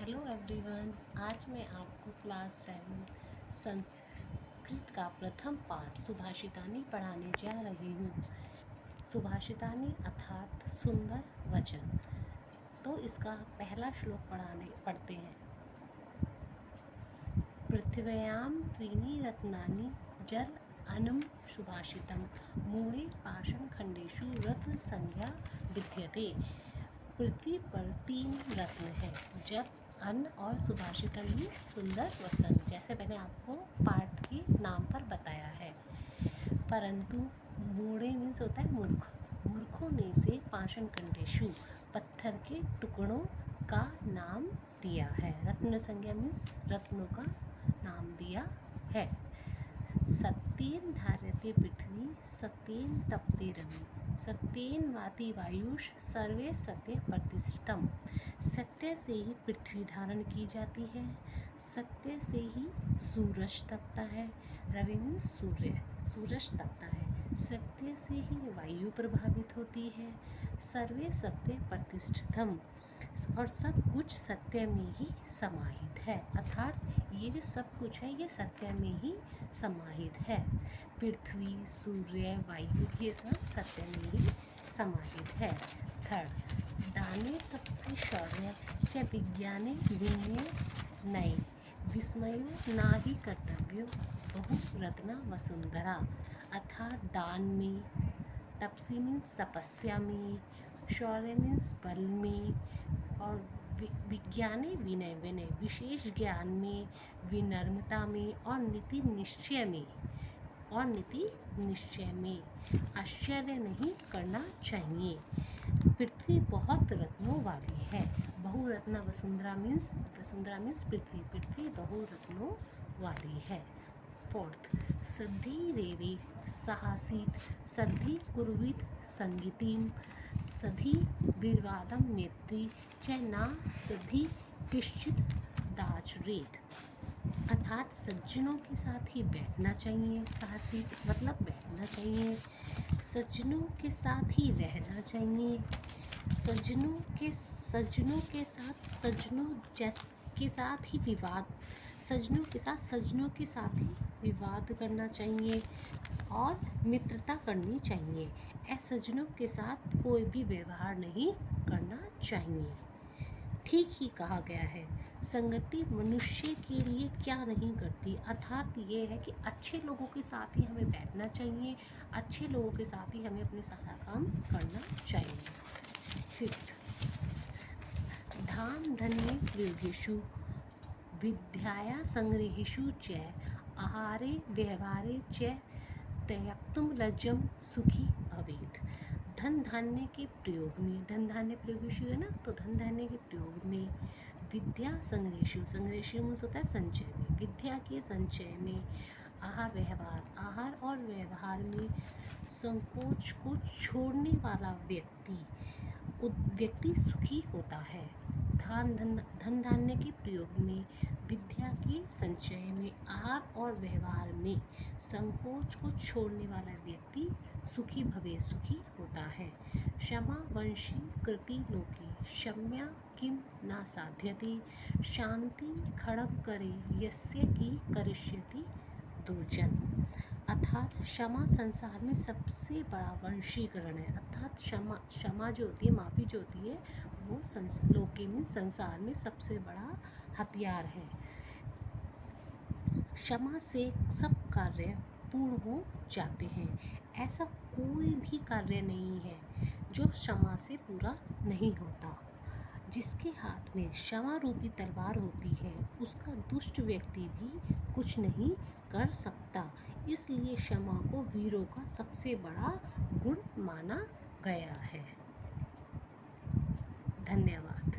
Hello everyone. आज मैं आपको क्लास 7 संस्कृत का प्रथम पाठ सुभाषितानी पढ़ाने जा रही हूँ। सुभाषितानी अर्थात सुंदर वचन। तो इसका पहला श्लोक पढ़ते हैं। पृथिव्यां त्रीणि रत्नानि जल अनम सुभाषितम मूढ़े पाषाण खंडेषु रत्न संज्ञा विद्यते। पृथ्वी पर 3 रत्न है, जल, अन्न और सुभाषितम में सुंदर वचन, जैसे मैंने आपको पाठ के नाम पर बताया है। परंतु मूढ़े मीन्स होता है मूर्ख, मूर्खों ने से पाषाण खंडेषु पत्थर के टुकड़ों का नाम दिया है। रत्न संज्ञा मीन्स रत्नों का नाम दिया है। सत्येन धार्यते पृथ्वी सत्येन तपते रवि सत्येन वाति वायुष सर्वे सत्य प्रतिष्ठितम। सत्य से ही पृथ्वी धारण की जाती है, सत्य से ही सूरज तपता है। रवि मीन्स सूर्य, सूरज तपता है। सत्य से ही वायु प्रभावित होती है। सर्वे सत्य प्रतिष्ठितम, और सब कुछ सत्य में ही समाहित है। अर्थात ये जो सब कुछ है ये सत्य में ही समाहित है। पृथ्वी, सूर्य, वायु ये सब सत्य में ही समाहित है। थर्ड, दाने तपसे शौर्य च विज्ञाने विनय नये विस्मयो नाहि कर्तव्यो बहु रत्ना वसुंधरा। अर्थात दान में, तपसी मीन्स तपस्या में, शौर्य मीन्स बल में, और विज्ञाने विनय, विनय विशेष ज्ञान में, विनम्रता में, और नीति निश्चय में, आश्चर्य नहीं करना चाहिए। पृथ्वी बहुत रत्नों वाली है। बहुरत्ना वसुंधरा मीन्स पृथ्वी बहुरत्नों वाली है। फोर्थ, सद्धि रेवे साहसीत सद्धि कुर्वीत संगीतिम सद्धि विवादम नेत्री च ना सद्धि किश्चित दाचरेत। अर्थात सज्जनों के साथ ही बैठना चाहिए। साहसीत मतलब बैठना चाहिए। सज्जनों के साथ ही रहना चाहिए। सज्जनों के साथ ही विवाद करना चाहिए और मित्रता करनी चाहिए। असज्जनों के साथ कोई भी व्यवहार नहीं करना चाहिए। ठीक ही कहा गया है। संगति मनुष्य के लिए क्या नहीं करती, अर्थात ये है कि अच्छे लोगों के साथ ही हमें बैठना चाहिए, अच्छे लोगों के साथ ही हमें अपने सारा काम करना चाहिए। फिफ्थ, धाम धन्य प्रयोगेषु विद्याया संग्रहेषु च आहारे व्यवहारे च त्यक्तुम लज्जम सुखी भवेत्। धन धान्य के प्रयोग में, धन धान्य प्रयोगेषु है ना, तो धन धान्य के प्रयोग में, विद्या संग्रहेषु होता है संचय में, विद्या के संचय में, आहार और व्यवहार में संकोच को छोड़ने वाला व्यक्ति सुखी होता है। धन धान्य के प्रयोग में, विद्या के संचय में, आहार और व्यवहार में संकोच को छोड़ने वाला व्यक्ति सुखी होता है। क्षमा वंशी कृति लोके क्षम्या किम न साध्यते शांति खड़ग करे यस्य की करिष्यति दुर्जन। अर्थात क्षमा संसार में सबसे बड़ा वंशीकरण है। अर्थात क्षमा जो होती है, माफ़ी जो होती है, वो लोके में, संसार में सबसे बड़ा हथियार है। क्षमा से सब कार्य पूर्ण हो जाते हैं। ऐसा कोई भी कार्य नहीं है जो क्षमा से पूरा नहीं होता। जिसके हाथ में क्षमा रूपी तलवार होती है उसका दुष्ट व्यक्ति भी कुछ नहीं कर सकता। इसलिए क्षमा को वीरों का सबसे बड़ा गुण माना गया है। धन्यवाद।